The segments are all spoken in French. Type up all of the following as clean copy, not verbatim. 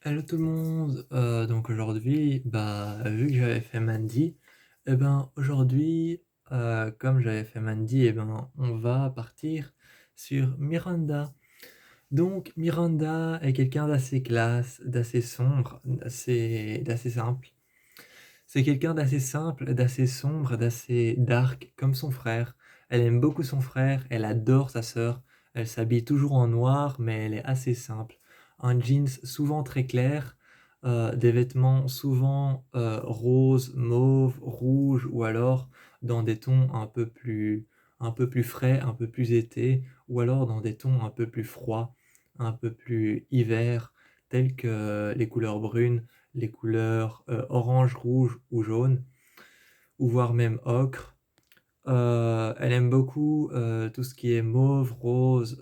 Hello tout le monde, donc aujourd'hui, vu que j'avais fait Mandy, aujourd'hui, comme j'avais fait Mandy, on va partir sur Miranda. Donc Miranda est quelqu'un d'assez classe, d'assez sombre, d'assez simple. C'est quelqu'un d'assez simple, d'assez sombre, d'assez dark, comme son frère. Elle aime beaucoup son frère, elle adore sa sœur, elle s'habille toujours en noir, mais elle est assez simple. Un jeans souvent très clair, des vêtements souvent roses, mauve, rouge, ou alors dans des tons un peu plus frais, un peu plus été, ou alors dans des tons un peu plus froids, un peu plus hiver, tels que les couleurs brunes, les couleurs orange, rouge ou jaune, ou voire même ocre. Elle aime beaucoup tout ce qui est mauve, rose,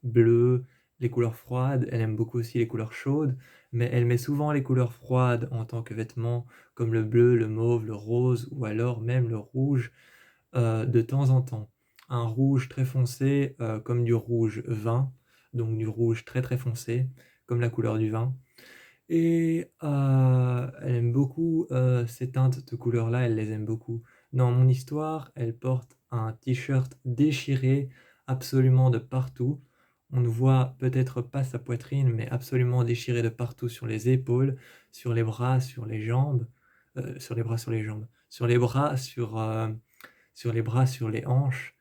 bleu, les couleurs froides. Elle aime beaucoup aussi les couleurs chaudes, mais elle met souvent les couleurs froides en tant que vêtements, comme le bleu, le mauve, le rose ou alors même le rouge de temps en temps. Un rouge très foncé, comme du rouge vin, donc du rouge très très foncé, comme la couleur du vin. Et elle aime beaucoup ces teintes de couleurs-là, elle les aime beaucoup. Dans mon histoire, elle porte un t-shirt déchiré absolument de partout. On ne voit peut-être pas sa poitrine, mais absolument déchiré de partout sur les épaules, sur les bras, sur les jambes, sur les bras, sur les jambes, sur les bras, sur les bras, sur les hanches.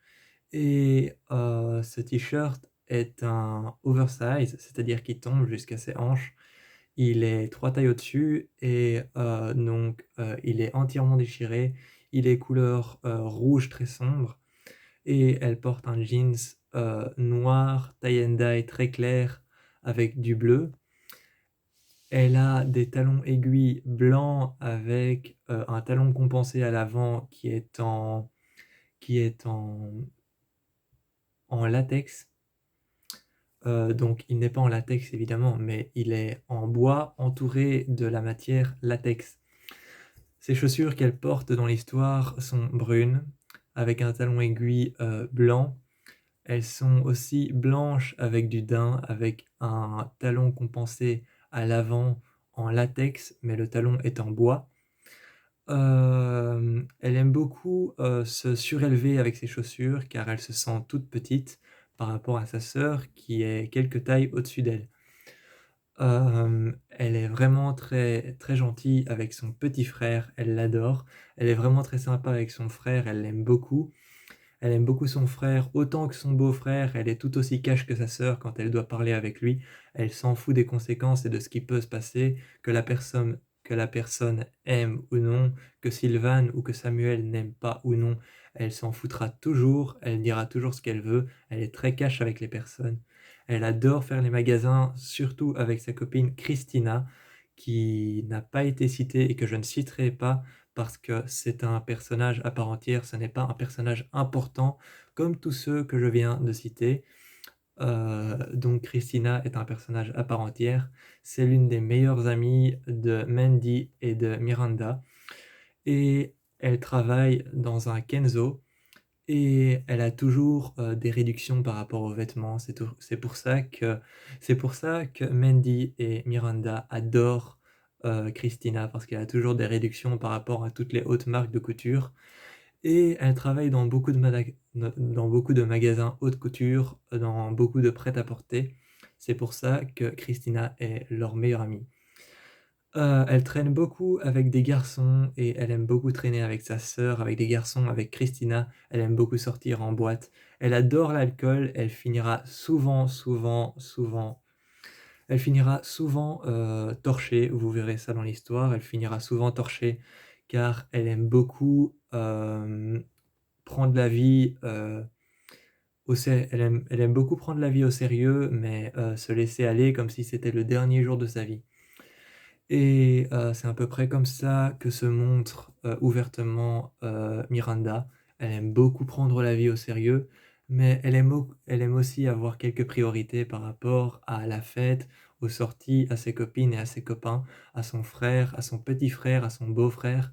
Et ce t-shirt est un oversize, c'est-à-dire qu'il tombe jusqu'à ses hanches. Il est 3 tailles au-dessus et il est entièrement déchiré. Il est couleur rouge très sombre et elle porte un jeans noir, tie and dye très clair avec du bleu. Elle a des talons aiguilles blancs avec un talon compensé à l'avant qui est en latex. Donc il n'est pas en latex évidemment, mais il est en bois entouré de la matière latex. Ces chaussures qu'elle porte dans l'histoire sont brunes, avec un talon aiguille blanc. Elles sont aussi blanches avec du daim, avec un talon compensé à l'avant en latex, mais le talon est en bois. Elle aime beaucoup se surélever avec ses chaussures car elle se sent toute petite par rapport à sa sœur qui est quelques tailles au-dessus d'elle. Elle est vraiment très très gentille avec son petit frère, elle l'adore. Elle est vraiment très sympa avec son frère, elle l'aime beaucoup. Elle aime beaucoup son frère autant que son beau-frère, elle est tout aussi cash que sa sœur quand elle doit parler avec lui. Elle s'en fout des conséquences et de ce qui peut se passer, que la personne aime ou non, que Sylvain ou que Samuel n'aiment pas ou non. Elle s'en foutra toujours, elle dira toujours ce qu'elle veut, elle est très cash avec les personnes. Elle adore faire les magasins, surtout avec sa copine Christina, qui n'a pas été citée et que je ne citerai pas parce que c'est un personnage à part entière, ce n'est pas un personnage important comme tous ceux que je viens de citer. Donc Christina est un personnage à part entière. C'est l'une des meilleures amies de Mandy et de Miranda. Et elle travaille dans un Kenzo et elle a toujours des réductions par rapport aux vêtements. C'est pour ça que Mandy et Miranda adorent Christina, parce qu'elle a toujours des réductions par rapport à toutes les hautes marques de couture. Et elle travaille dans beaucoup de magasins haute couture, dans beaucoup de prêt-à-porter. C'est pour ça que Christina est leur meilleure amie. Elle traîne beaucoup avec des garçons et elle aime beaucoup traîner avec sa sœur, avec des garçons, avec Christina. Elle aime beaucoup sortir en boîte. Elle adore l'alcool. Elle finira souvent torchée. Vous verrez ça dans l'histoire. Elle finira souvent torchée car elle aime beaucoup prendre la vie elle aime beaucoup prendre la vie au sérieux, mais se laisser aller comme si c'était le dernier jour de sa vie. Et c'est à peu près comme ça que se montre ouvertement Miranda. Elle aime beaucoup prendre la vie au sérieux, mais elle aime aussi avoir quelques priorités par rapport à la fête, aux sorties, à ses copines et à ses copains, à son frère, à son petit frère, à son beau-frère.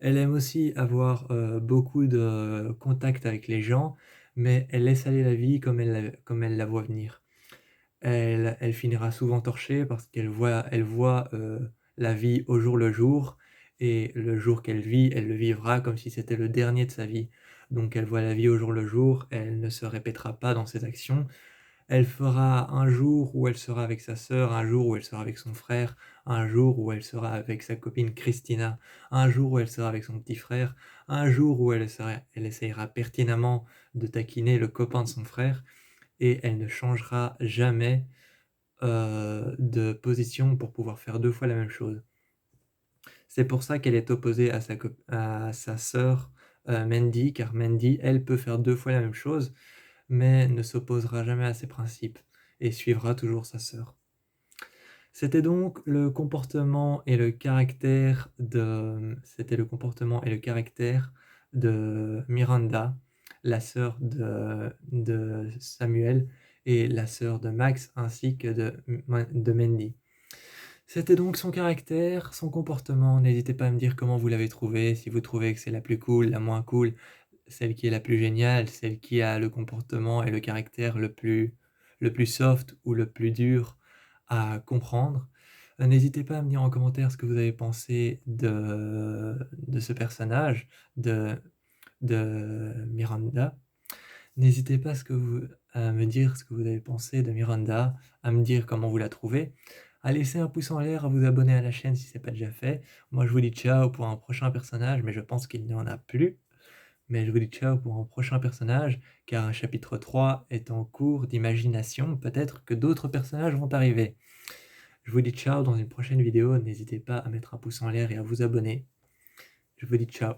Elle aime aussi avoir beaucoup de contact avec les gens, mais elle laisse aller la vie comme elle la voit venir. Elle finira souvent torchée parce qu'elle voit la vie au jour le jour, et le jour qu'elle vit, elle le vivra comme si c'était le dernier de sa vie. Donc elle voit la vie au jour le jour, elle ne se répétera pas dans ses actions. Elle fera un jour où elle sera avec sa sœur, un jour où elle sera avec son frère, un jour où elle sera avec sa copine Christina, un jour où elle sera avec son petit frère, un jour où elle essayera pertinemment de taquiner le copain de son frère, et elle ne changera jamais de position pour pouvoir faire 2 fois la même chose. C'est pour ça qu'elle est opposée à sa sœur, Mandy, car Mandy, elle, peut faire 2 fois la même chose, mais ne s'opposera jamais à ses principes et suivra toujours sa sœur. C'était donc le comportement et le caractère de Miranda, la sœur de Samuel et la sœur de Max, ainsi que de Mandy. C'était donc son caractère, son comportement. N'hésitez pas à me dire comment vous l'avez trouvé, si vous trouvez que c'est la plus cool, la moins cool, celle qui est la plus géniale, celle qui a le comportement et le caractère le plus soft ou le plus dur à comprendre. N'hésitez pas à me dire en commentaire ce que vous avez pensé de ce personnage, de Miranda. N'hésitez pas à me dire ce que vous avez pensé de Miranda, à me dire comment vous la trouvez, à laisser un pouce en l'air, à vous abonner à la chaîne si ce n'est pas déjà fait. Moi je vous dis ciao pour un prochain personnage, mais je pense qu'il n'y en a plus. Mais je vous dis ciao pour un prochain personnage, car un chapitre 3 est en cours d'imagination, peut-être que d'autres personnages vont arriver. Je vous dis ciao dans une prochaine vidéo, n'hésitez pas à mettre un pouce en l'air et à vous abonner. Je vous dis ciao.